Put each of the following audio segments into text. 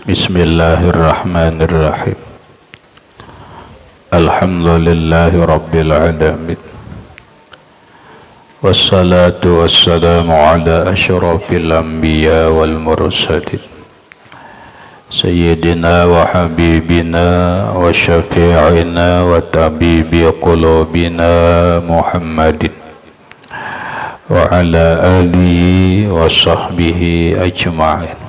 Bismillahirrahmanirrahim. Alhamdulillahi rabbil alamin. Wassalatu wassalamu ala asyrafil anbiya wal mursalin Sayyidina wa habibina wa syafi'ina wa tabibi qulubina Muhammadin wa ala alihi wa sahbihi ajma'in.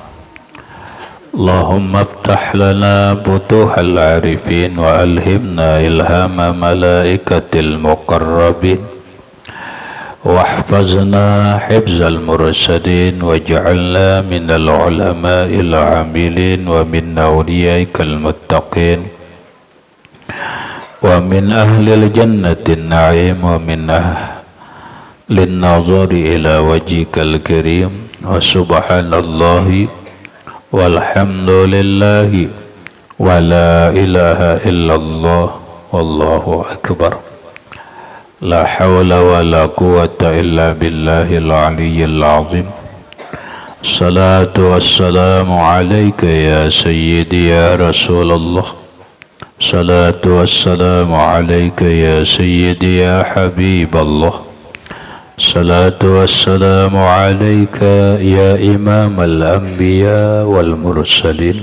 Allahumma aftah lana butuhal arifin wa alhimna ilhama malaikatil muqarrabin wahfazna hifzal mursalin waj'alna minal ulama'il amilin wa min awliyaikal muttaqin wa min ahlil jannatin na'im wa min ahlin nazari ila wajhikal karim wa subhanallahi walhamdulillahi wa la ilaha illallah wallahu akbar. La hawla wa la quwwata illa billahil aliyyil azim. Salatu wassalamu alayka ya sayyidi ya Rasulullah. Salatu wassalamu alayka ya sayyidi ya Habiballah. Salatu wassalamu alayka ya imam al-anbiya wal mursalin.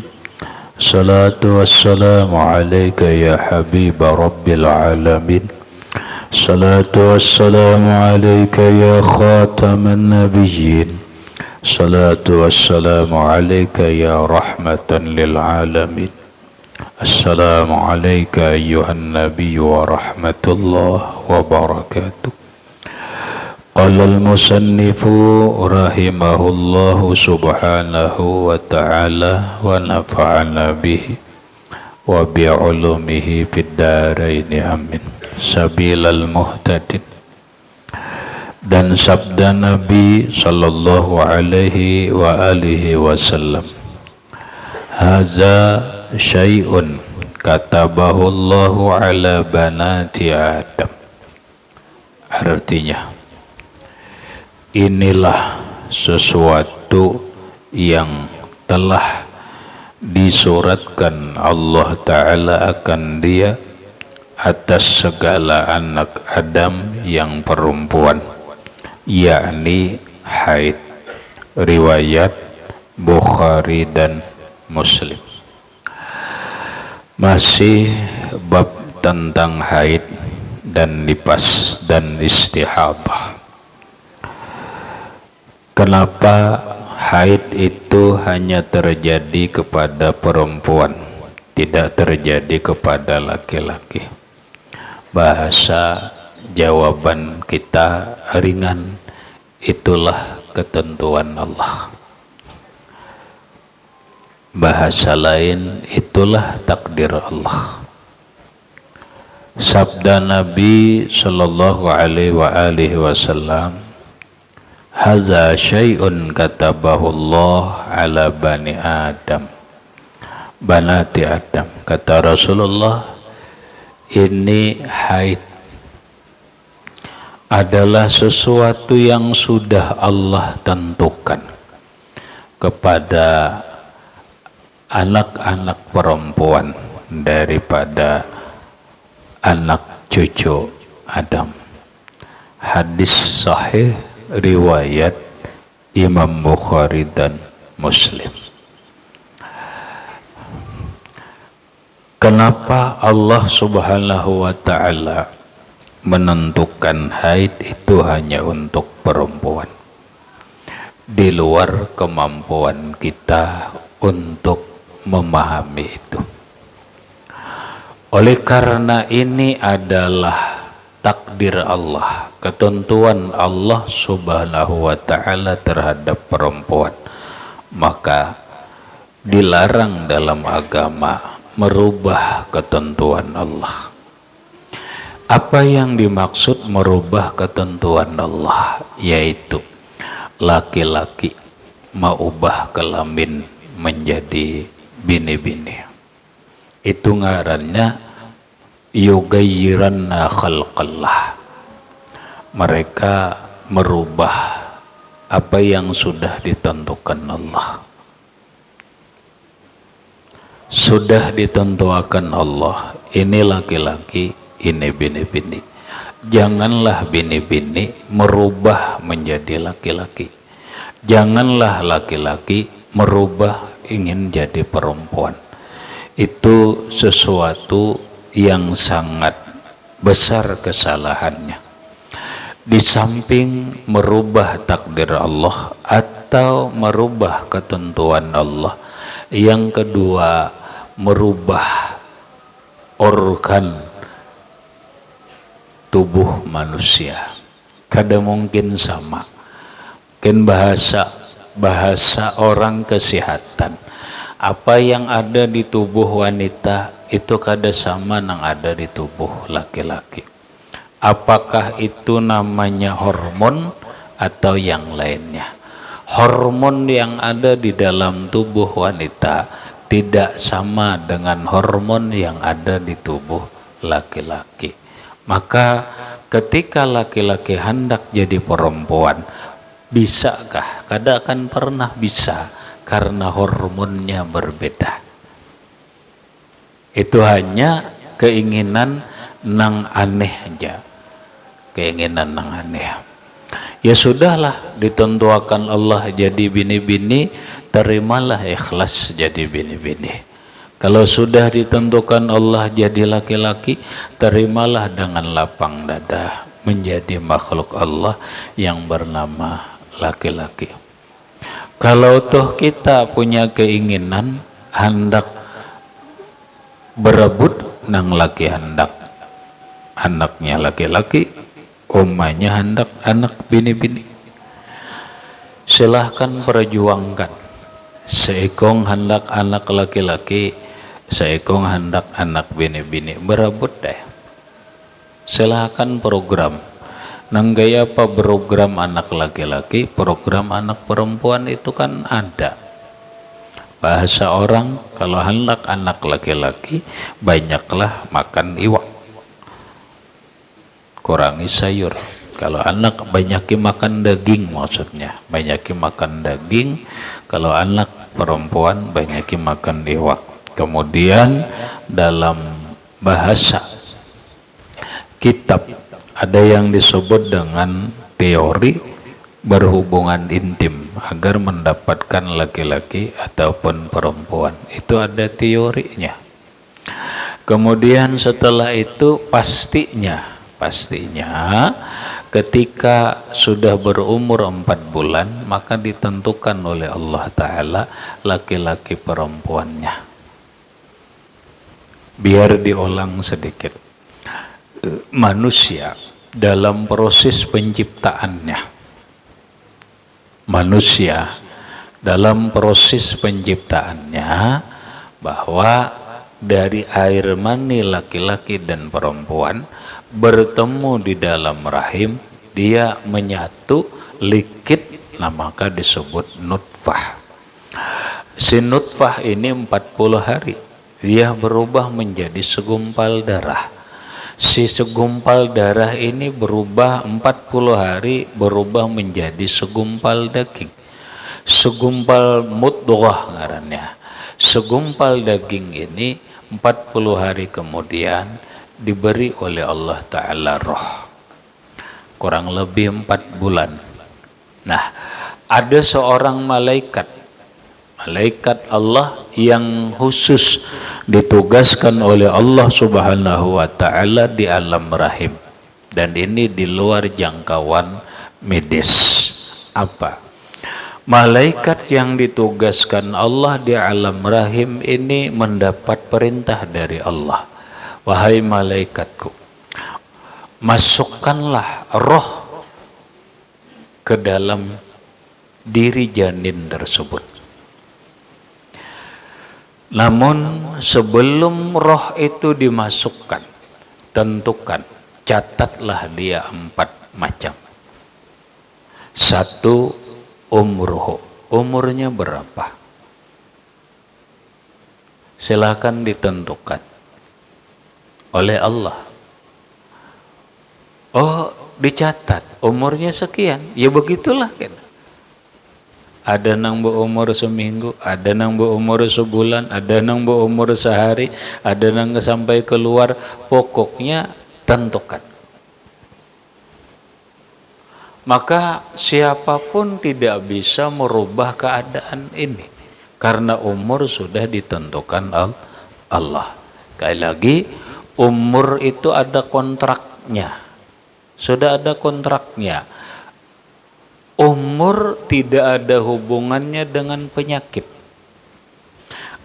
Salatu wassalamu alayka ya habib rabbil alamin. Salatu wassalamu alayka ya khataman nabiyyin. Salatu wassalamu alayka ya rahmatan lil alamin. Assalamu alayka ayyuhan nabiy wa rahmatullah wa barakatuh. Qala al-musannifu rahimahullahu subhanahu wa ta'ala wa nafa'ana bihi wa bi'ulumihi fid daraini amin. Sabilal muhtadin. Dan sabda Nabi sallallahu alaihi wa alihi wasallam, haza syai'un katabahu Allahu ala banati Adam. Artinya, inilah sesuatu yang telah disuratkan Allah Ta'ala akan dia atas segala anak Adam yang perempuan, yakni haid. Riwayat Bukhari dan Muslim. Masih bab tentang haid dan nifas dan istihadah. Kenapa haid itu hanya terjadi kepada perempuan, tidak terjadi kepada laki-laki? Bahasa jawaban kita ringan, itulah ketentuan Allah. Bahasa lain, itulah takdir Allah. Sabda Nabi sallallahu alaihi wasallam, haza syai'un katabahu Allah ala bani Adam, banati Adam. Kata Rasulullah, ini haid adalah sesuatu yang sudah Allah tentukan kepada anak-anak perempuan daripada anak cucu Adam. Hadis sahih riwayat Imam Bukhari dan Muslim. Kenapa Allah Subhanahu wa ta'ala menentukan haid itu hanya untuk perempuan, di luar kemampuan kita untuk memahami itu? Oleh karena ini adalah takdir Allah, ketentuan Allah Subhanahu wa ta'ala terhadap perempuan, maka dilarang dalam agama merubah ketentuan Allah. Apa yang dimaksud merubah ketentuan Allah? Yaitu laki-laki mengubah kelamin menjadi bini-bini. Itu ngarannya yugayyiranna khalqallah. Mereka merubah apa yang sudah ditentukan Allah. sudah ditentukan Allah, ini laki-laki, ini bini-bini. Janganlah bini-bini merubah menjadi laki-laki. Janganlah laki-laki merubah ingin jadi perempuan. Itu sesuatu yang sangat besar kesalahannya. Di samping merubah takdir Allah atau merubah ketentuan Allah, yang kedua merubah organ tubuh manusia. Kada mungkin sama. Mungkin bahasa orang kesehatan, apa yang ada di tubuh wanita itu kada sama yang ada di tubuh laki-laki. Apakah itu namanya hormon atau yang lainnya? Hormon yang ada di dalam tubuh wanita tidak sama dengan hormon yang ada di tubuh laki-laki. Maka ketika laki-laki hendak jadi perempuan, bisakah? Kada akan pernah bisa karena hormonnya berbeda. Itu hanya keinginan nang aneh aja. Keinginan nang aneh. Ya sudahlah, ditentukan Allah jadi bini-bini, terimalah ikhlas jadi bini-bini. Kalau sudah ditentukan Allah jadi laki-laki, terimalah dengan lapang dada menjadi makhluk Allah yang bernama laki-laki. Kalau toh kita punya keinginan hendak berebut nang laki hendak anaknya laki-laki, umanya hendak anak bini-bini, silahkan perjuangkan. Seekong hendak anak laki-laki, seekong hendak anak bini-bini, berebut deh. Silahkan program. Nang gaya apa program anak laki-laki, program anak perempuan itu kan ada. Bahasa orang, kalau hendak anak laki-laki, banyaklah makan iwak, kurangi sayur. Kalau anak banyaki makan daging, maksudnya banyaki makan daging. Kalau anak perempuan banyaki makan iwak. Kemudian dalam bahasa kitab ada yang disebut dengan teori berhubungan intim agar mendapatkan laki-laki ataupun perempuan. Itu ada teorinya. Kemudian setelah itu pastinya ketika sudah berumur 4 bulan maka ditentukan oleh Allah Ta'ala laki-laki perempuannya. Biar diulang sedikit. Manusia dalam proses penciptaannya, bahwa dari air mani laki-laki dan perempuan bertemu di dalam rahim, dia menyatu likit, nah maka disebut nutfah. Si nutfah ini 40 hari dia berubah menjadi segumpal darah. Si segumpal darah ini berubah 40 hari berubah menjadi segumpal daging. Segumpal mudghah ngarannya. Segumpal daging ini 40 hari kemudian diberi oleh Allah Ta'ala roh, kurang lebih 4 bulan. Nah, ada seorang malaikat Allah yang khusus ditugaskan oleh Allah Subhanahu wa Ta'ala di alam rahim, dan ini di luar jangkauan medis. Apa? Malaikat yang ditugaskan Allah di alam rahim ini mendapat perintah dari Allah, wahai malaikatku, masukkanlah roh ke dalam diri janin tersebut. Namun sebelum roh itu dimasukkan, tentukan, catatlah dia 4 macam. 1, umruhu, umurnya berapa? Silakan ditentukan oleh Allah. Oh, dicatat umurnya sekian, ya begitulah kan. ada nang berumur seminggu, ada nang berumur sebulan, ada nang berumur sehari, ada nang sampai keluar. Pokoknya tentukan. Maka siapapun tidak bisa merubah keadaan ini, karena umur sudah ditentukan Allah. Sekali lagi, umur itu ada kontraknya, sudah ada kontraknya. Umur tidak ada hubungannya dengan penyakit.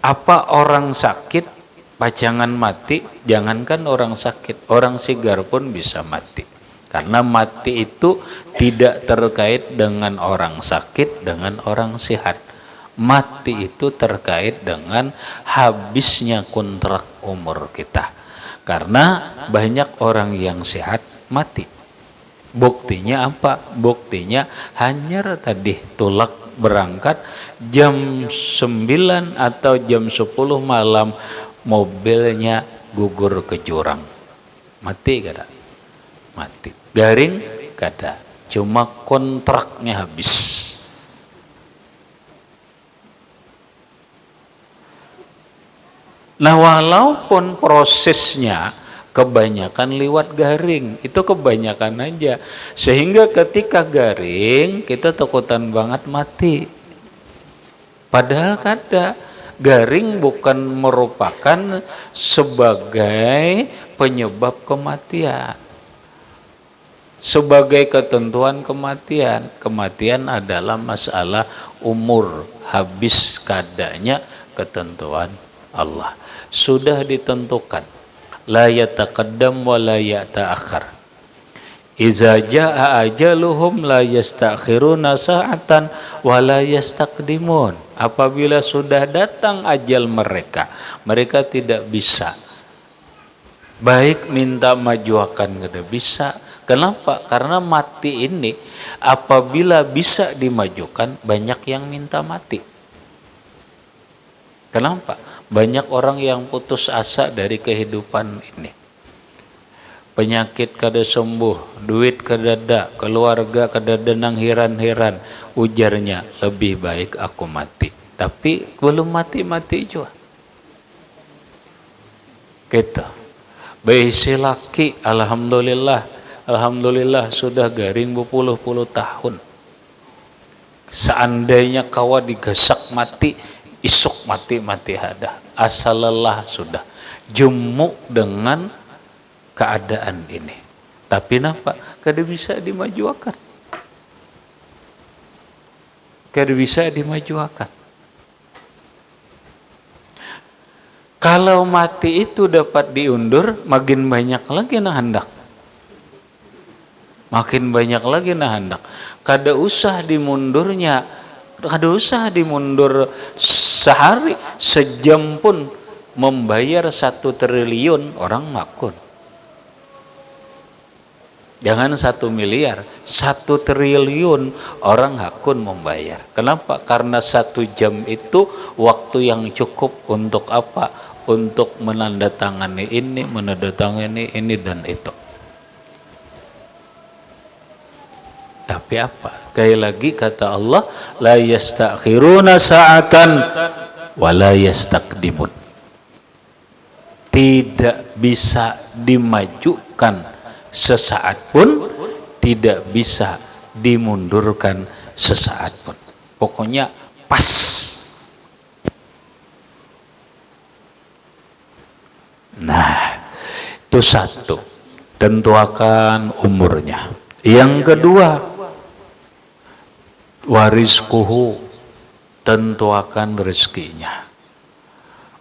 Apa orang sakit, pajangan mati, jangankan orang sakit, orang sigar pun bisa mati. Karena mati itu tidak terkait dengan orang sakit, dengan orang sehat. Mati itu terkait dengan habisnya kontrak umur kita. Karena banyak orang yang sehat mati. Buktinya apa? Buktinya hanyar tadi tulak berangkat jam 9 atau jam 10 malam, mobilnya gugur ke jurang. Mati kada? Mati. Garing kada? Cuma kontraknya habis. Nah, walaupun prosesnya kebanyakan lewat garing, itu kebanyakan aja, sehingga ketika garing kita takutan banget mati. Padahal kada, garing bukan merupakan sebagai penyebab kematian, sebagai ketentuan kematian. Kematian adalah masalah umur, habis kadanya ketentuan Allah, sudah ditentukan. La yataqaddam wa la yata'akhir. Iza jaa ajaluhum la yastakhiruna sa'atan wa la yastaqdimun. Apabila sudah datang ajal mereka, mereka tidak bisa baik minta majuakan, kada bisa. Kenapa? Karena mati ini apabila bisa dimajukan, banyak yang minta mati. Kenapa? Banyak orang yang putus asa dari kehidupan ini. Penyakit kada sembuh, duit kada ada, keluarga kada ada nang heran-heran. Ujarnya, lebih baik aku mati. Tapi belum mati-mati juga. Kita bayi laki, alhamdulillah sudah garing berpuluh-puluh tahun. Seandainya kawa digasak mati, isuk mati ada, asal lelah sudah jemuk dengan keadaan ini. Tapi napa? Kada bisa dimajuakan, kada bisa dimajuakan. Kalau mati itu dapat diundur, makin banyak lagi nah hendak, makin banyak lagi nah hendak. Kada usah dimundurnya, kada usah dimundur sehari, sejam pun membayar 1 triliun orang makun. Jangan 1 miliar, 1 triliun orang hakun membayar. Kenapa? Karena 1 jam itu waktu yang cukup untuk apa? Untuk menandatangani ini, menandatangani ini dan itu. Tapi apa? Sekali lagi kata Allah, la yastakhiruna sa'atan wa la yastaqdimun. Tidak bisa dimajukan sesaat pun, tidak bisa dimundurkan sesaat pun. Pokoknya pas. Nah, itu satu, tentukan umurnya. Yang kedua, warizquhu, tentukan rezekinya.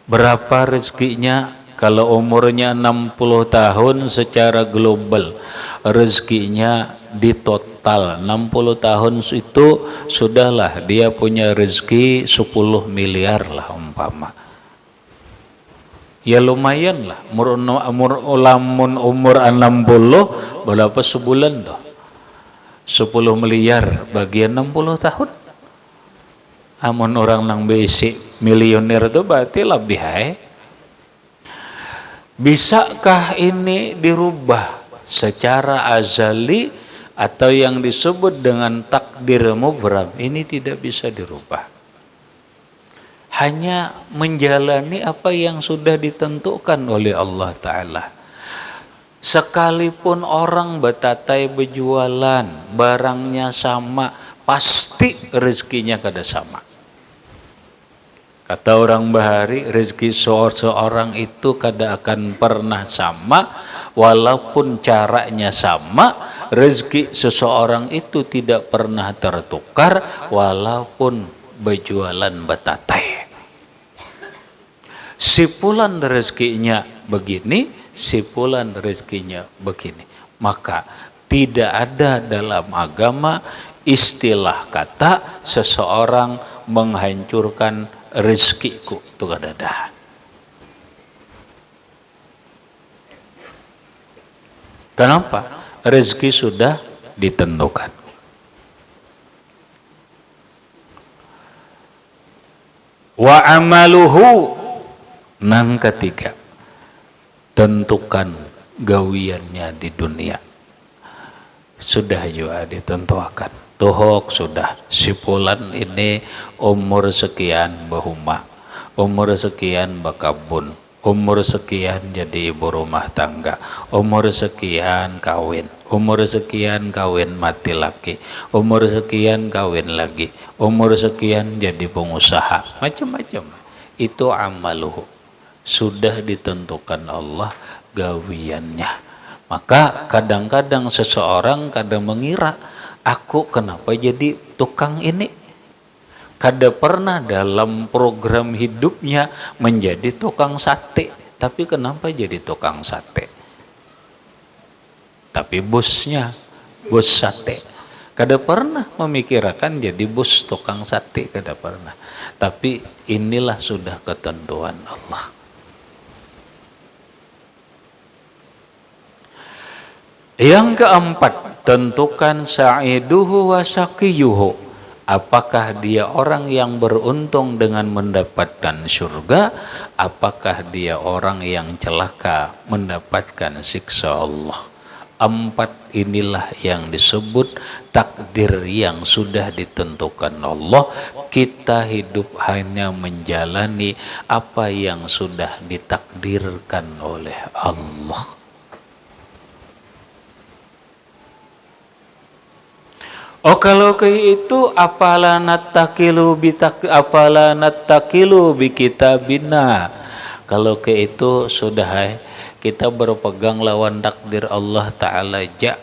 Berapa rezekinya? Kalau umurnya 60 tahun secara global, rezekinya di total 60 tahun itu sudahlah dia punya rezeki 10 miliar lah umpama. Ya lumayan lah, umur 60 berapa sebulan doh? 10 miliar bagi 60 tahun. Amun orang nang basic milioner itu berarti lebih hai. Bisakah ini dirubah secara azali atau yang disebut dengan takdir mubram ini tidak bisa dirubah. Hanya menjalani apa yang sudah ditentukan oleh Allah Ta'ala. Sekalipun orang betatai berjualan, barangnya sama, pasti rezekinya kada sama. Kata orang Bahari, rezeki seorang itu kada akan pernah sama, walaupun caranya sama, rezeki seseorang itu tidak pernah tertukar, walaupun berjualan betatai. Si fulan rezekinya begini, si fulan rezekinya begini. Maka tidak ada dalam agama istilah kata seseorang menghancurkan rezekiku, itu kada ada. Kenapa? Rezeki sudah ditentukan. Wa amaluhu, nang ketiga, tentukan gawiannya di dunia. Sudah juga ditentukan. Tuhok sudah, si fulan ini umur sekian bahuma, umur sekian bakabun, umur sekian jadi ibu rumah tangga, umur sekian kawin, umur sekian kawin mati laki, umur sekian kawin lagi, umur sekian jadi pengusaha, macam-macam. Itu amaluhu, sudah ditentukan Allah gawiannya. Maka kadang-kadang seseorang kadang mengira, aku kenapa jadi tukang ini? Kada pernah dalam program hidupnya menjadi tukang sate. Tapi kenapa jadi tukang sate? Tapi bosnya, bos sate. Kada pernah memikirkan jadi bos tukang sate, kada pernah. Tapi inilah sudah ketentuan Allah. Yang keempat, tentukan sa'iduhu wa saqiyuhu. Apakah dia orang yang beruntung dengan mendapatkan surga? Apakah dia orang yang celaka mendapatkan siksa Allah? Empat inilah yang disebut takdir yang sudah ditentukan Allah. Kita hidup hanya menjalani apa yang sudah ditakdirkan oleh Allah. Oh, kalau kayak itu afala nattaqilu bi kitabina. Kalau kayak itu sudah kita berpegang lawan takdir Allah Ta'ala aja.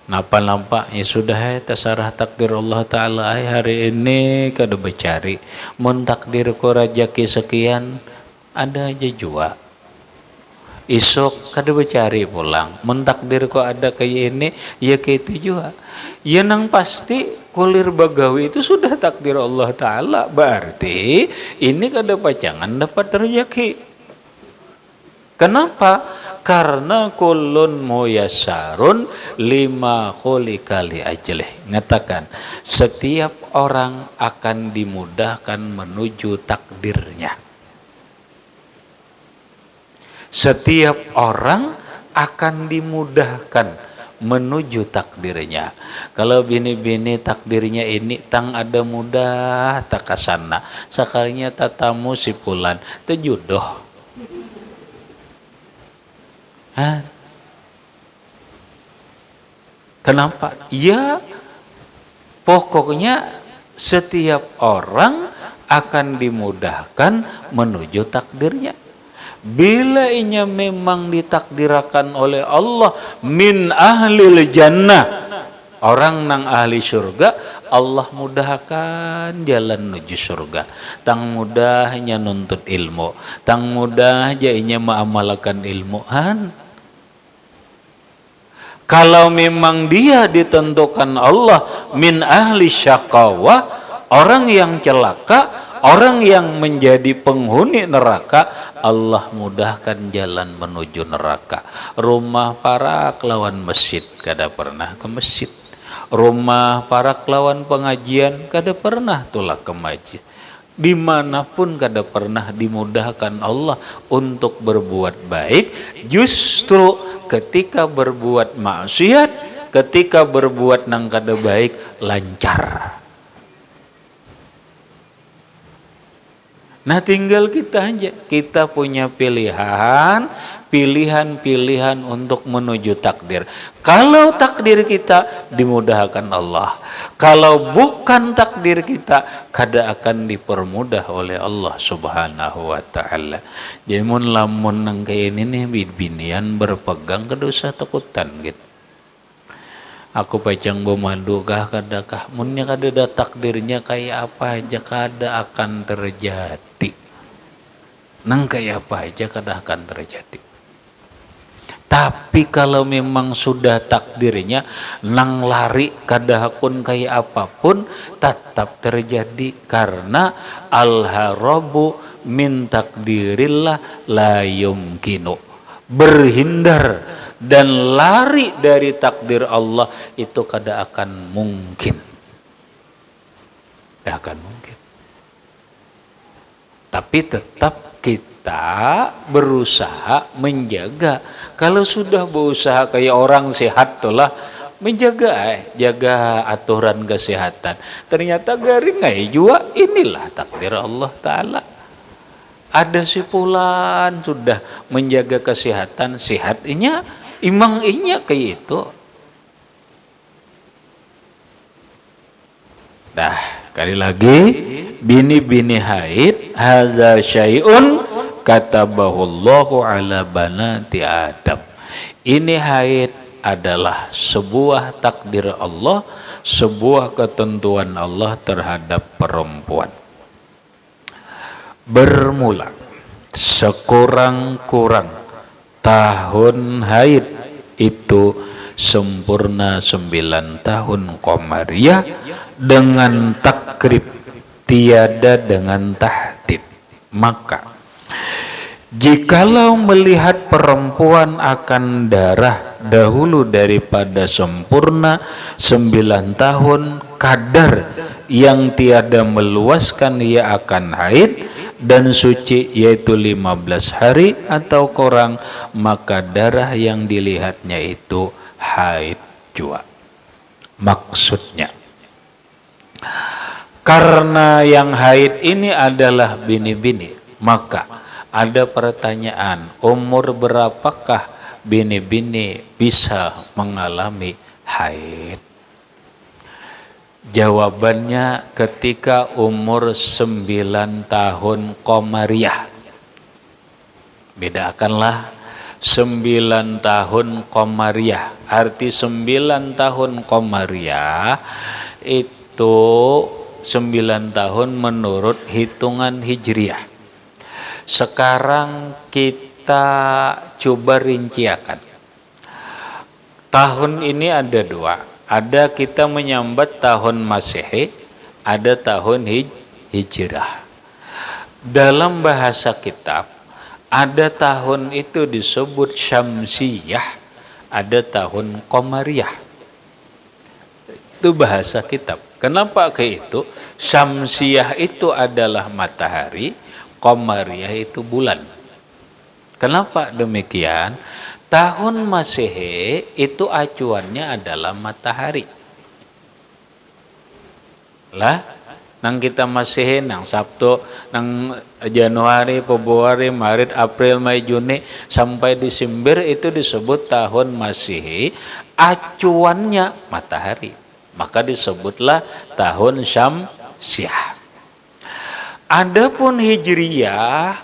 Nampak-nampaknya sudah terserah takdir Allah Ta'ala hari ini kada bercari. Mun takdir ko rajaki sekian ada aja jua. Isok kada bercari pulang. Mun takdir ko ada kayak ini, ya kayak itu juga. Ya nang pasti kulir bagawi itu sudah takdir Allah Ta'ala. Berarti ini kada pacangan dapat rezeki. Kenapa? Karena kulun muyassarun lima khulika li ajlih. Ngatakan, setiap orang akan dimudahkan menuju takdirnya. Setiap orang akan dimudahkan menuju takdirnya. Kalau bini-bini takdirnya ini tang ada mudah tak kasana. Sekalinya tatamu si fulan terjodoh. Hah? Kenapa? Ya, pokoknya setiap orang akan dimudahkan menuju takdirnya. Bila inya memang ditakdirkan oleh Allah min ahlil jannah, orang nang ahli surga, Allah mudahkan jalan menuju surga. Tang mudahnya nuntut ilmu, tang mudah jainya mengamalkan ilmuan. Kalau memang dia ditentukan Allah min ahli syaqawah, orang yang celaka, orang yang menjadi penghuni neraka, Allah mudahkan jalan menuju neraka. Rumah para kelawan masjid, kada pernah ke masjid. Rumah para kelawan pengajian, kada pernah tulak ke masjid. Dimanapun kada pernah dimudahkan Allah untuk berbuat baik. Justru ketika berbuat maksiat, ketika berbuat nang kada baik lancar. Nah tinggal kita aja, kita punya pilihan untuk menuju takdir. Kalau takdir kita dimudahkan Allah, kalau bukan takdir kita kada akan dipermudah oleh Allah Subhanahu wa taala. Jadi mun lamun nang kayak ini nih binian berpegang kada usah takutan gitu. Aku pacang bomadu kah kadakah munnya kada ada takdirnya kayak apa aja kada akan terjadi. Nang kayak apa aja kada akan terjadi. Tapi kalau memang sudah takdirnya nang lari kada hakun kayak apapun tetap terjadi karena al-harabu min takdirillah la yumkinu. Berhindar dan lari dari takdir Allah itu kada akan mungkin. Tidak akan mungkin. Tapi tetap kita berusaha menjaga. Kalau sudah berusaha kayak orang sehat itulah menjaga jaga aturan kesehatan. Ternyata garing juga inilah takdir Allah Ta'ala. Ada si fulan sudah menjaga kesehatan, sehatnya imang inya kayak itu. Dah, kali lagi bini-bini haid hadza syai'un katabahullahu ala banati Adam. Ini haid adalah sebuah takdir Allah, sebuah ketentuan Allah terhadap perempuan. Bermula sekurang-kurang tahun haid itu sempurna 9 tahun qamariyah dengan takrib, tiada dengan tahdid. Maka jikalau melihat perempuan akan darah dahulu daripada sempurna 9 tahun, kadar yang tiada meluaskan ia akan haid dan suci yaitu 15 hari atau kurang, maka darah yang dilihatnya itu haid jua. Maksudnya karena yang haid ini adalah bini-bini, maka ada pertanyaan, umur berapakah bini-bini bisa mengalami haid? Jawabannya ketika umur 9 tahun qamariyah. Bedakanlah 9 tahun qamariyah. Arti 9 tahun qamariyah itu 9 tahun menurut hitungan hijriah. Sekarang kita coba rinciakan. Tahun ini ada dua. Ada kita menyambat tahun Masehi, ada tahun Hijrah. Dalam bahasa kitab, ada tahun itu disebut Syamsiyah, ada tahun Qamariyah. Itu bahasa kitab. Kenapa kayak itu? Syamsiyah itu adalah matahari, Qamariyah itu bulan. Kenapa demikian? Tahun Masehi itu acuannya adalah matahari. Lah, nang kita Masehi, nang Sabtu, nang Januari, Februari, Maret, April, Mei, Juni sampai Desember itu disebut tahun Masehi, acuannya matahari. Maka disebutlah tahun Syamsiah. Adapun Hijriyah,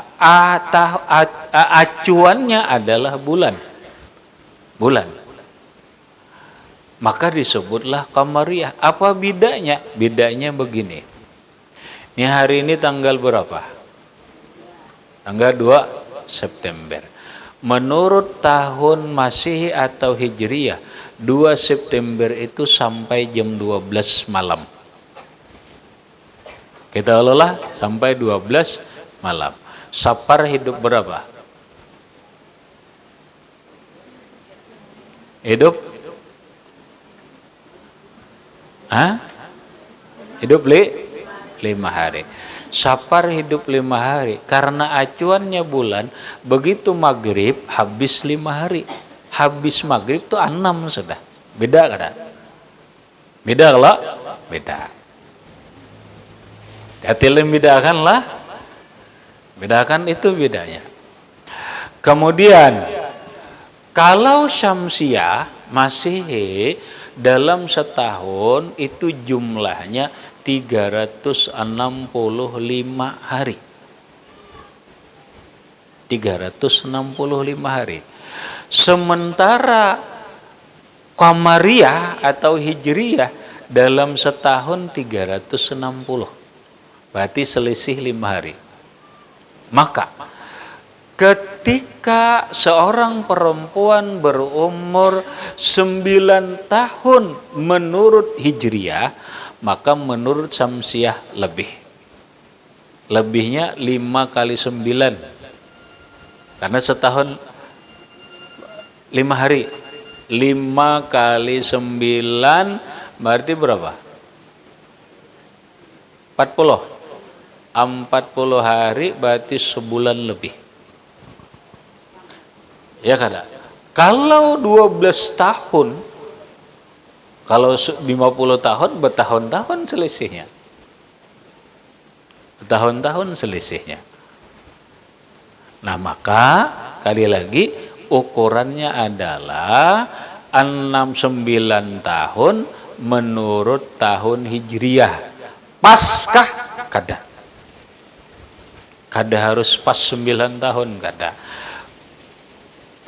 acuannya adalah bulan. Maka disebutlah Qamariyah. Apa bedanya? Bedanya begini. Ini hari ini tanggal berapa? Tanggal 2 September. Menurut tahun Masehi atau Hijriyah, 2 September itu sampai jam 12 malam. Kita lelah sampai 12 malam. Safar hidup berapa? Hidup? Hidup 5 hari. Safar hidup 5 hari. Karena acuannya bulan, begitu maghrib habis 5 hari. Habis maghrib itu 6 sudah. Beda kada? Beda kalau? Beda. Hati-hati bedakan lah. Bedakan itu bedanya. Kemudian kalau Syamsiah Masehi dalam setahun itu jumlahnya 365 hari. 365 hari. Sementara Qamariyah atau Hijriyah dalam setahun 360. Berarti selisih 5 hari. Maka ketika seorang perempuan berumur 9 tahun menurut Hijriyah, maka menurut Syamsiah lebih. Lebihnya 5 kali 9. Karena setahun 5 hari. 5 kali 9 berarti berapa? 40. 40 hari berarti sebulan lebih. Ya kada? Kalau 12 tahun, kalau 50 tahun, bertahun-tahun selisihnya. Bertahun-tahun selisihnya. Nah maka, kali lagi, ukurannya adalah 69 tahun menurut tahun Hijriyah. Paskah? Kada. Kada harus pas 9 tahun, kada.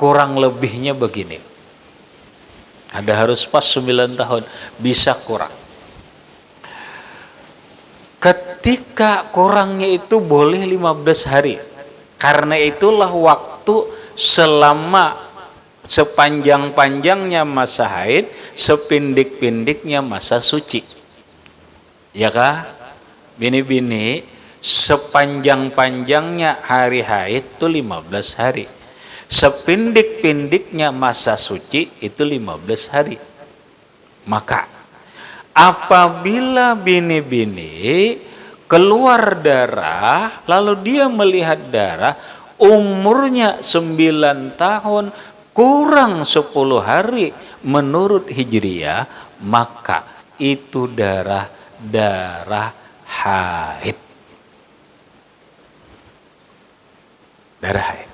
Kurang lebihnya begini. Kada harus pas 9 tahun, bisa kurang. Ketika kurangnya itu boleh 15 hari. Karena itulah waktu selama sepanjang-panjangnya masa haid, sepindik-pindiknya masa suci. Ya kah? Bini-bini, sepanjang-panjangnya hari haid itu 15 hari. Sepindik-pindiknya masa suci itu 15 hari. Maka apabila bini-bini keluar darah, lalu dia melihat darah, umurnya 9 tahun kurang 10 hari menurut Hijriyah, maka itu darah haid. Darah haid.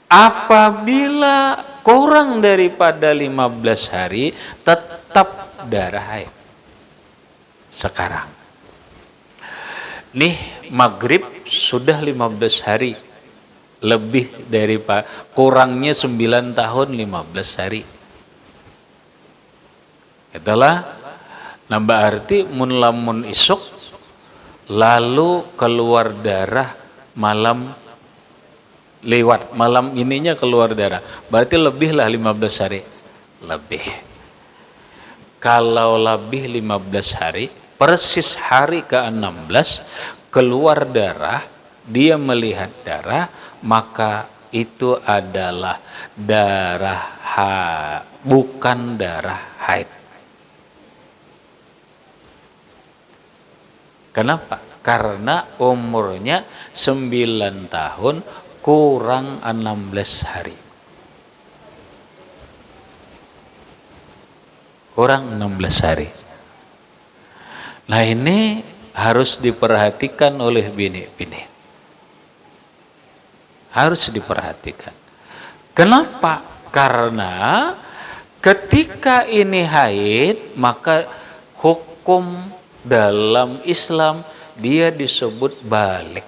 Apabila kurang daripada 15 hari, tetap darah haid. Sekarang nih maghrib sudah 15 hari, lebih dari kurangnya 9 tahun 15 hari. Itulah nambah arti mun lamun isuk lalu keluar darah malam, lewat malam ininya keluar darah, berarti lebihlah 15 hari. Lebih. Kalau lebih 15 hari, persis hari ke-16 keluar darah, dia melihat darah, maka itu adalah bukan darah haid. Kenapa? Karena umurnya 9 tahun kurang 16 hari. Kurang 16 hari. Nah ini harus diperhatikan oleh bini-bini. Harus diperhatikan. Kenapa? Karena ketika ini haid, maka hukum dalam Islam dia disebut balik.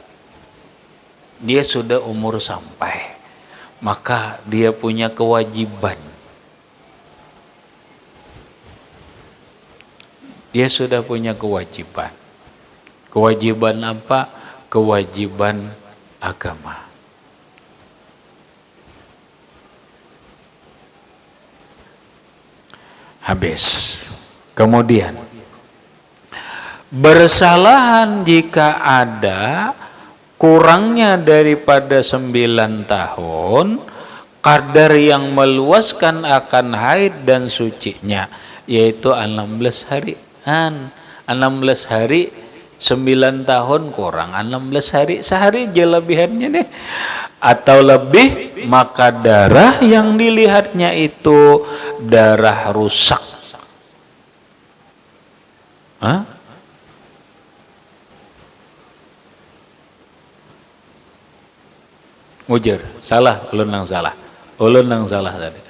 Dia sudah umur sampai, maka dia punya kewajiban. Dia sudah punya kewajiban. Kewajiban apa? Kewajiban agama. Habis. Kemudian bersalahan jika ada kurangnya daripada 9 tahun kadar yang meluaskan akan haid dan sucinya, yaitu 16 hari. 16 hari 9 tahun kurang 16 hari, sehari aja lebihannya nih, atau lebih maka darah yang dilihatnya itu darah rusak. Hah? Ujar, salah, ulun yang salah. Ulun yang salah tadi.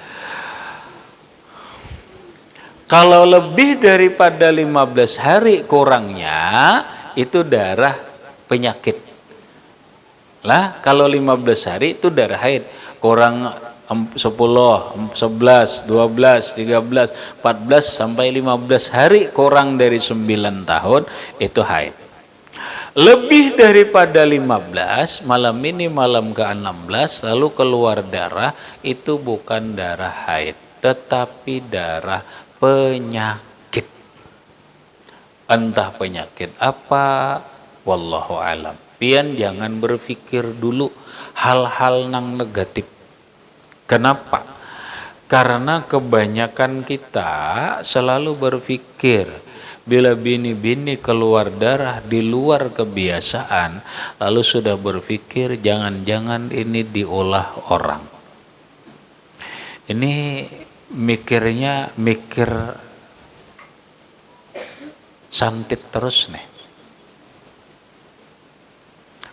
Kalau lebih daripada 15 hari kurangnya, itu darah penyakit. Lah, kalau 15 hari itu darah haid. Kurang 10, 11, 12, 13, 14 sampai 15 hari kurang dari 9 tahun itu haid. Lebih daripada 15, malam ini malam ke-16 lalu keluar darah, itu bukan darah haid, tetapi darah penyakit. Entah penyakit apa, wallahu alam. Pian jangan berpikir dulu hal-hal yang negatif. Kenapa? Karena kebanyakan kita selalu berpikir bila bini-bini keluar darah di luar kebiasaan, lalu sudah berpikir jangan-jangan ini diolah orang. Ini mikirnya mikir santit terus nih.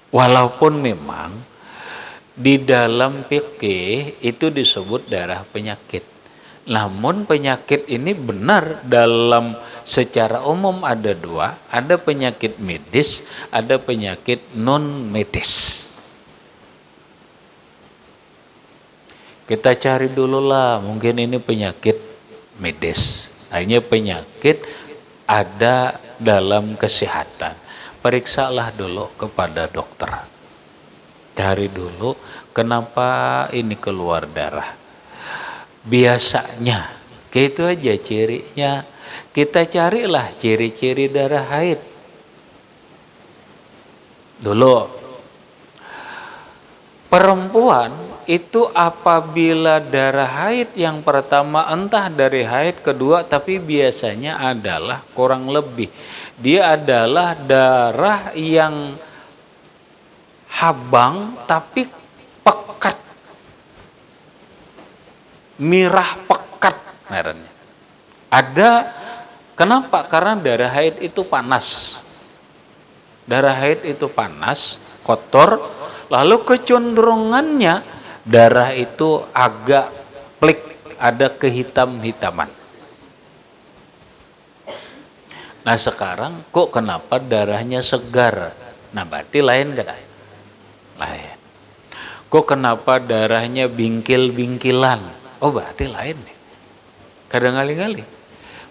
Walaupun memang di dalam fikih itu disebut darah penyakit. Namun penyakit ini benar dalam secara umum ada dua, ada penyakit medis, ada penyakit non medis. Kita cari dulu lah, mungkin ini penyakit medis. Hanya penyakit ada dalam kesehatan. Periksalah dulu kepada dokter. Cari dulu kenapa ini keluar darah. Biasanya, gitu aja cirinya. Kita carilah ciri-ciri darah haid. Dulu, perempuan itu apabila darah haid yang pertama entah dari haid kedua, tapi biasanya adalah kurang lebih. Dia adalah darah yang habang tapi pekat. Mirah pekat merahnya. Ada, kenapa? Karena darah haid itu panas. Darah haid itu panas, kotor, lalu kecenderungannya darah itu agak plik, ada kehitam-hitaman. Nah sekarang kok kenapa darahnya segar? Nah berarti lain kan? Lain. Kok kenapa darahnya bingkil-bingkilan? Oh berarti lain nih. Kadang kali-kali.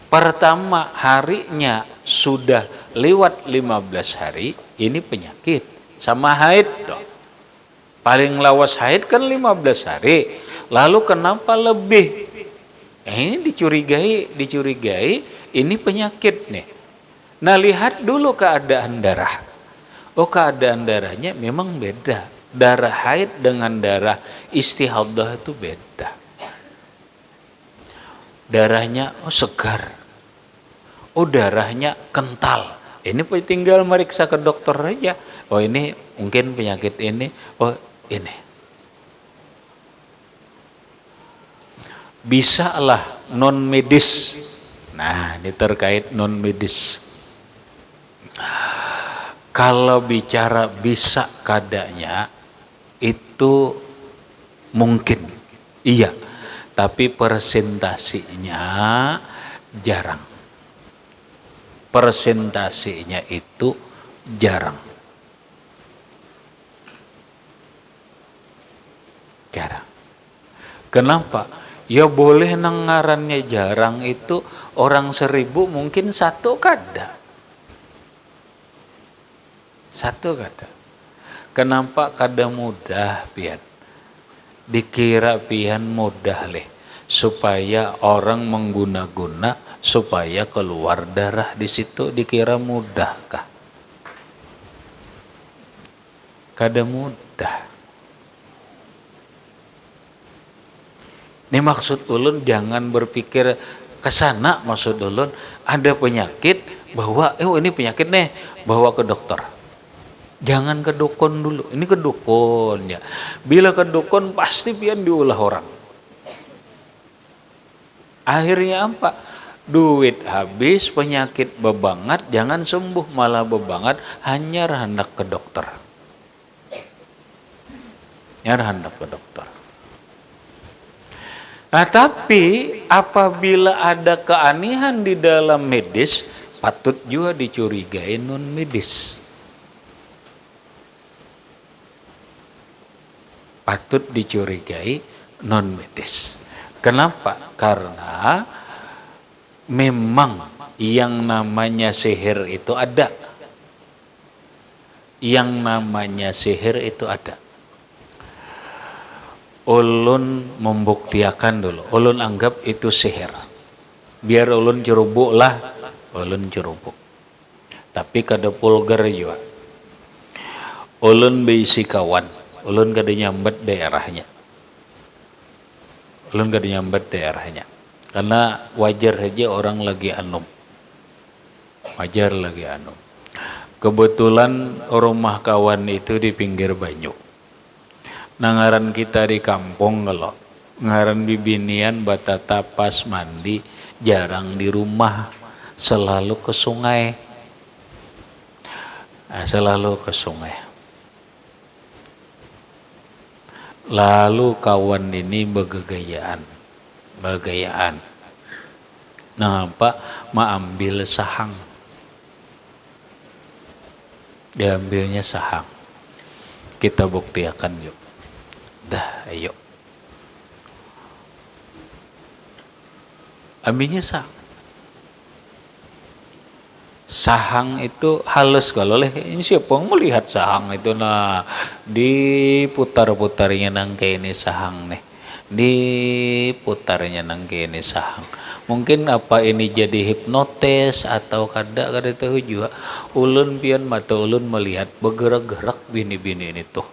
Pertama harinya sudah lewat 15 hari, ini penyakit. Sama haid dong. Paling lawas haid kan 15 hari. Lalu kenapa lebih? Ini dicurigai ini penyakit nih. Nah lihat dulu keadaan darah. Oh keadaan darahnya memang beda. Darah haid dengan darah istihadah itu beda. Darahnya segar. Oh darahnya kental. Ini tinggal meriksa ke dokter aja. Oh ini mungkin penyakit ini. Oh ini. Bisa lah non medis. Nah ini terkait non medis. Kalau bicara bisa kadanya itu mungkin iya, tapi persentasinya jarang. Persentasinya itu jarang. Jarang. Kenapa? Ya boleh nengarannya jarang itu orang 1000 mungkin satu kada. Satu kata. Kenapa kada mudah pian? Dikira pian mudah leh. Supaya orang mengguna-guna supaya keluar darah di situ dikira mudah kah? Kada mudah. Ini maksud ulun jangan berpikir ke sana, maksud ulun ada penyakit bahwa ini penyakit nih bawa ke dokter. Jangan ke dukun dulu. Ini ke dukun ya. Bila ke dukun pasti pian diulah orang. Akhirnya apa? Duit habis, penyakit bebangat, jangan sembuh malah bebangat, hanya hendak ke dokter. Hanya hendak ke dokter. Nah, tapi apabila ada keanehan di dalam medis, patut juga dicurigai non medis. Patut dicurigai non medis. Kenapa? Karena memang yang namanya sihir itu ada. Yang namanya sihir itu ada. Ulun membuktikan dulu. Ulun anggap itu sihir. Biar ulun cerubuk lah. Ulun cerubuk. Tapi kada pulgar juga. Ulun beisi kawan. Ulun kada nyambat daerahnya. Ulun kada nyambat daerahnya. Karena wajar saja orang lagi anum. Wajar lagi anum. Kebetulan rumah kawan itu di pinggir banyu. Nangaran kita di kampung kalau ngaran bibinian batata pas mandi jarang di rumah, selalu ke sungai. Selalu ke sungai. Lalu kawan ini begegayaan. Nah, apa? Ambil sahang. Diambilnya sahang. Kita buktikan yuk. Dah, ayo. Ambilnya sahang. Sahang itu halus kalau ini siapa yang melihat sahang itu, nah diputar-putarnya nangke ini sahang nih. Diputarnya nangke ini sahang. Mungkin apa ini jadi hipnotis atau kada tahu juga. Ulun pian mata ulun melihat bergerak-gerak bini-bini ini tuh.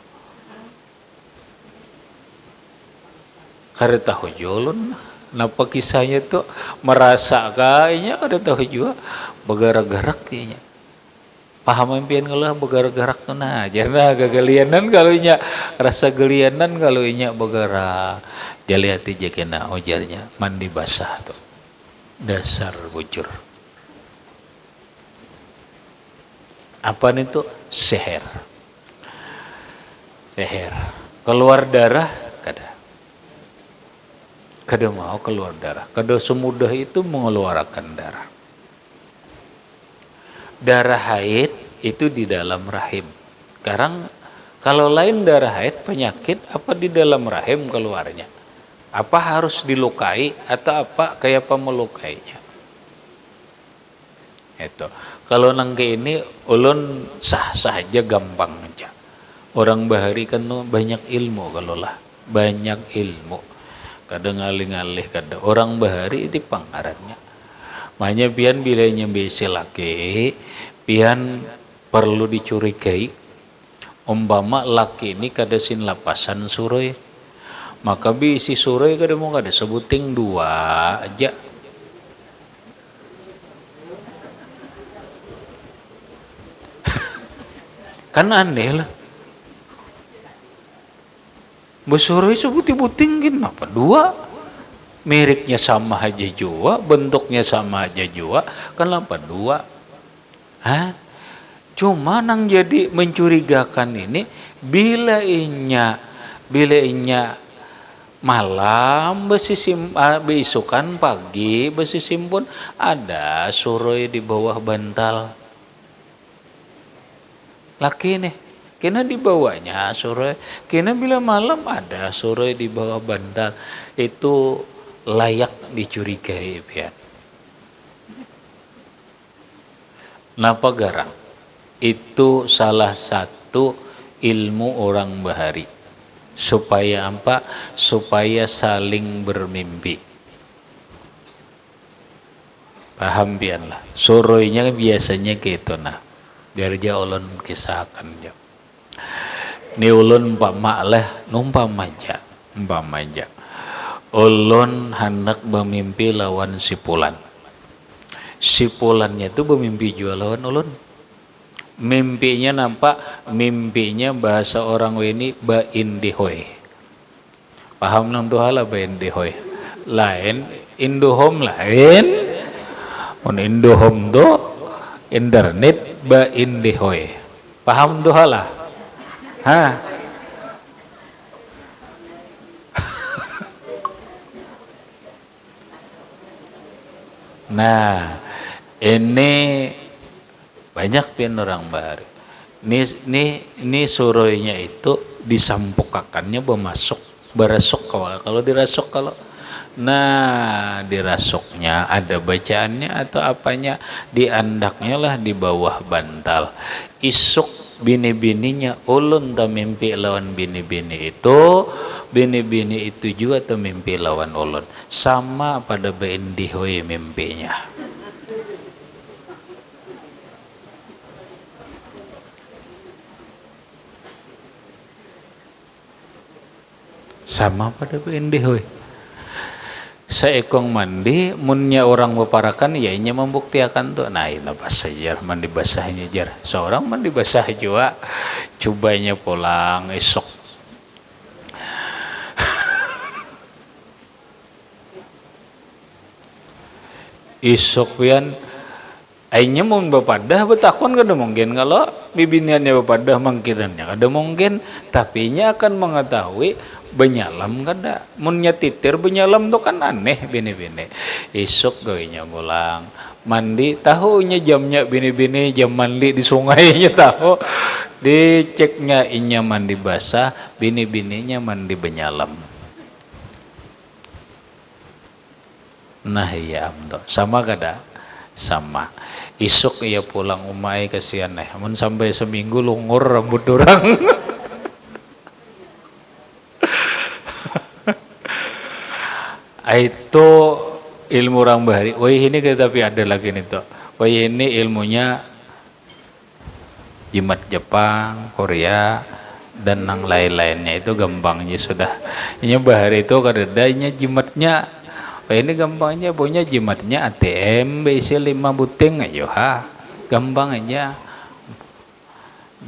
Kada tahu juga ulun. Napa kisahnya tuh merasa kayaknya kada tahu juga bergerak-gerak kayaknya. Paham impian kalau bergerak-gerak tuh nah jangan kegelianan kalau inya rasa gelianan kalau inya bergerak. Jali hati jakena ujarnya mandi basah tuh. Dasar bujur. Apa itu? Sihir. Sihir. Keluar darah kada. Kada mau keluar darah. Kada semudah itu mengeluarkan darah. Darah haid itu di dalam rahim. Sekarang kalau lain darah haid penyakit apa di dalam rahim keluarnya? Apa harus dilukai atau apa kayak apa melukainya? Itu. Kalau nangke ini ulun sah-sah aja gampang aja. Orang bahari kan banyak ilmu kalau lah. Banyak ilmu. Kadang ngalih-ngalih kada orang bahari itu pangarannya. Makanya pian bila nyembesi laki, pian perlu dicurigai. Umpama laki ini kada sin lapasan suroi, maka bisi suroi kada mau kada sebuting dua aja. Kan aneh lah. Besuroi sebuting-buting kenapa dua? Meriknya sama aja jua, bentuknya sama aja jua, kenapa dua? Hah? Cuma nang jadi mencurigakan ini bila inya malam beisukan pagi besisimpun ada suroi di bawah bantal. Laki nih. Kena di bawahnya suroi, kena bila malam ada suroi di bawah bantal, itu layak dicurigai pian. Napa garang? Itu salah satu ilmu orang bahari. Supaya apa? Supaya saling bermimpi. Paham pian lah. Suroinya biasanya gitu nah. Biar ja ulun kisahkan ja. Ni ulun umpama lah, umpama aja. Ulun hendak bermimpi lawan si Pulan. Si Pulannya itu bermimpi jual lawan ulun. Mimpinya nampak, mimpinya bahasa orang ini ba indihoy. Paham nang tuh hala ba indihoy. Lain Indohome lain. Un Indohome do internet ba indihoy. Paham tuh hala? Hah? Nah, ini banyak pian orang baru. Ini suroynya itu disampukakannya berasuk kalau dirasuk kalau. Nah, dirasuknya ada bacaannya atau apanya, diandaknya lah di bawah bantal. Isuk bini-bininya ulun ta mimpi lawan bini-bini itu, bini-bini itu juga tuh mimpi lawan ulun. Sama pada beindihoy mimpinya. Sama pada beindihoy. Seekong mandi munnya orang meparakan ya ini membuktikan tuh. Nah ini basah jar, mandi basahnya jar. Seorang mandi basah juga cobanya pulang esok. Esok pian ainya mau bepadah betakon kada mungkin, kalau bibiniannya bepadah mangkirannya kada mungkin, tapi nya akan mengetahui benyalam kada. Munnya titir benyalam tuh kan aneh bini-bini. Esok gawainya pulang mandi, tahunya jamnya bini-bini jam mandi di sungainya tahu. Diceknya inya mandi basah, bini-bininya mandi benyalam. Nah iya amdo, sama kada? Sama. Isuk ia pulang umai kasihan mun sampai seminggu lungur rambut orang. Itu ilmu orang bahari. Wah ini tapi ada lagi nih tuh. Wah ini ilmunya jimat Jepang, Korea dan yang lain-lainnya itu gampangnya sudah. Ini bahari itu kadadanya jimatnya. Wah ini gampangnya punya jimatnya ATM berisi 5 buting ayo ha. Gampang aja.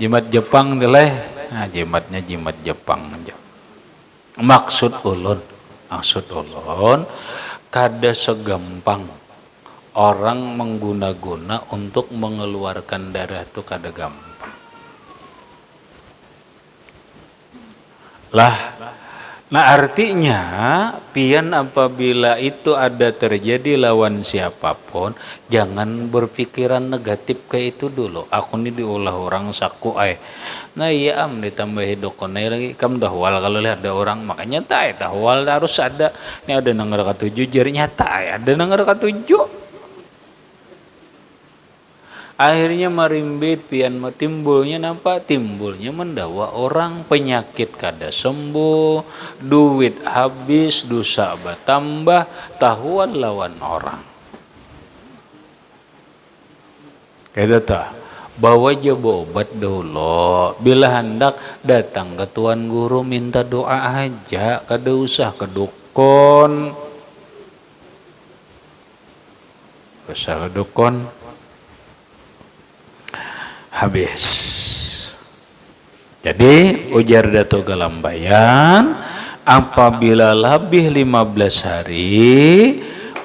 Jimat Jepang deleh. Nah, jimatnya jimat Jepang aja. Maksud ulun kada segampang orang mengguna-guna untuk mengeluarkan darah itu kada gampang lah. Nah artinya pian apabila itu ada terjadi lawan siapapun, jangan berpikiran negatif kayak itu dulu. Aku ini diolah orang saku nah iya ditambahi dokonai lagi kam dahwal. Kalau lihat ada orang makanya dahwal harus ada. Ini ada nanggar katujuh jarinya ada nanggar katujuh. Akhirnya marimbit pian timbulnya nampak, timbulnya mendawa orang, penyakit kada sembuh, duit habis, dosa bertambah, tahuan lawan orang. Kayak tah, bawa aja obat dulu. Bila hendak datang ke tuan guru minta doa aja, kada usah ke dukun. Usah ke dukun. Habis. Jadi ujar Dato Galambayan, apabila lebih 15 hari,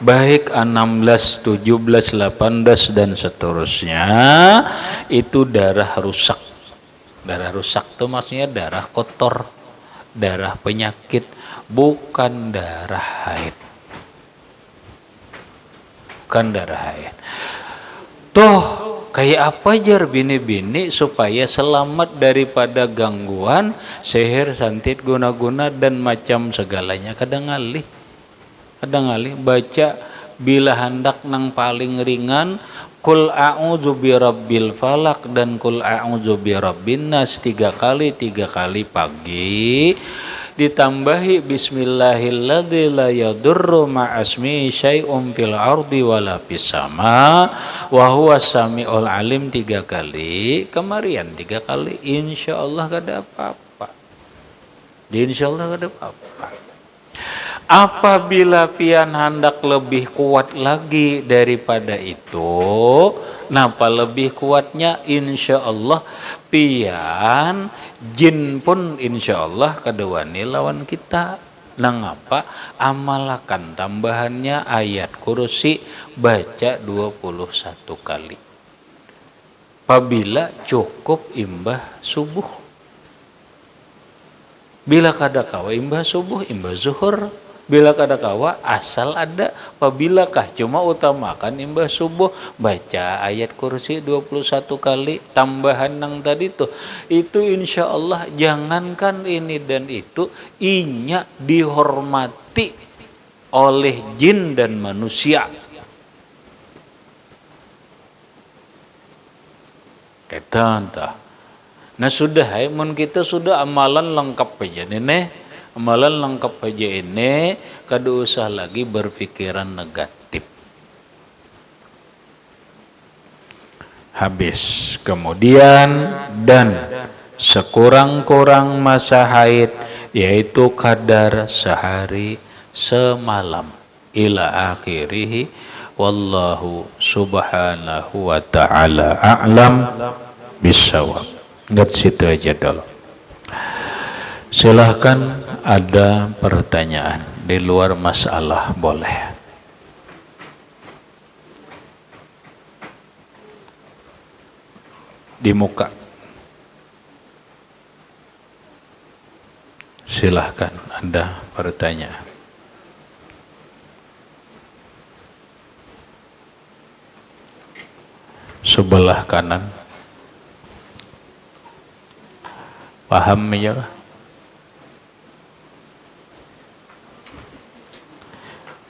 baik 16, 17, 18 dan seterusnya, itu darah rusak. Darah rusak itu maksudnya darah kotor, darah penyakit, bukan darah haid. Bukan darah haid. Toh kayak apa jar bini-bini supaya selamat daripada gangguan sihir, santet, guna-guna dan macam segalanya. Kadang ngalih baca bila hendak nang paling ringan kul a'udzu birabbil falak dan kul a'udzu birabbin nas 3 kali pagi, ditambahi bismillahilladzi la yadurru ma'asmi syai'un fil ardi wala fis sama wa huwas samiul alim 3 kali, kemarian 3 kali, insyaallah kada apa-apa. Insyaallah kada apa-apa. Apabila pian hendak lebih kuat lagi daripada itu, napa lebih kuatnya? Insya Allah pian jin pun insya Allah kedewani lawan kita. Nang apa? Amalakan tambahannya ayat kursi, baca 21 kali. Apabila cukup imbah subuh. Bila kada kawa imbah subuh, imbah zuhur. Bila kada kawa asal ada. Pabilakah cuma utamakan imbah subuh, baca ayat kursi 21 kali. Tambahan nang tadi tuh, itu insya Allah jangankan ini dan itu, inya dihormati oleh jin dan manusia. Entah. Nah sudah, mun kita sudah amalan lengkap aja nih. Amalan lengkap aja ini, kada usah lagi berpikiran negatif. Habis. Kemudian dan sekurang-kurang masa haid, yaitu kadar sehari semalam. Ila akhirih. Wallahu subhanahu wa ta'ala a'lam bisawab. Ingat situ aja dulu. Silahkan ada pertanyaan di luar masalah, boleh. Di muka. Silahkan ada pertanyaan. Sebelah kanan. Paham ya?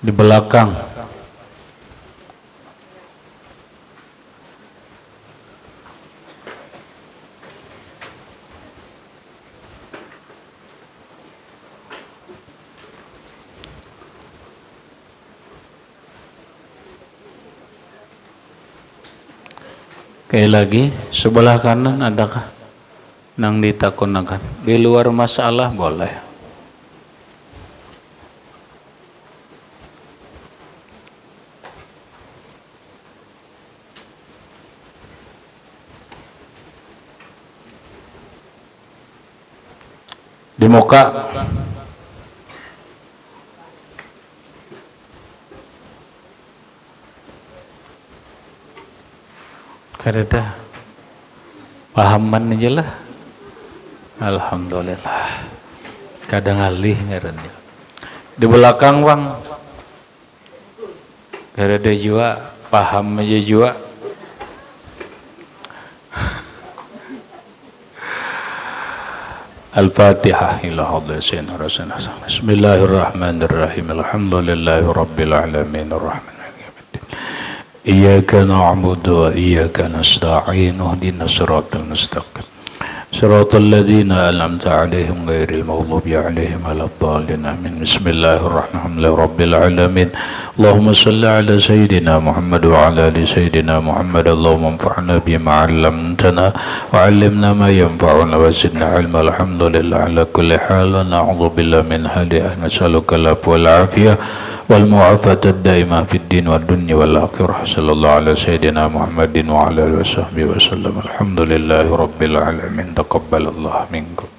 Di belakang. Sekali lagi, sebelah kanan adakah nang ditakunakan? Di luar masalah boleh. Di muka. Kada pahaman aja lah. Alhamdulillah. Kadang alih ngarannya. Di belakang bang. Kada juga paham aja juga. Al-Fatihah ila hadratin sayyidina Rasulullah. Bismillahirrahmanirrahim. Alhamdulillahi rabbil alamin arrahman. Iyyaka na'budu wa iyyaka nasta'in ihdinas siratal mustaqim siratal ladzina an'amta 'alaihim ghairil maghdubi 'alaihim waladdallin amin. Bismillahirrahmanirrahim rabbil alamin. Allahumma shalli 'ala sayyidina Muhammad wa 'ala ali sayyidina Muhammad. Allahumma anfa'na bima 'allamtana wa 'allimna ma yanfa'una wa zidna 'ilma. Alhamdulillah ala kulli hal. Na'udzu billahi min hali nas'aluka al-'afwa wal 'afiyah wal mu'afata ad-daimah fid din wad dunya wal akhirah. Sallallahu ala sayyidina Muhammadin wa ala alihi wa sahbihi wa sallam. Alhamdulillahi rabbil alamin. Taqabbalallahu minkum.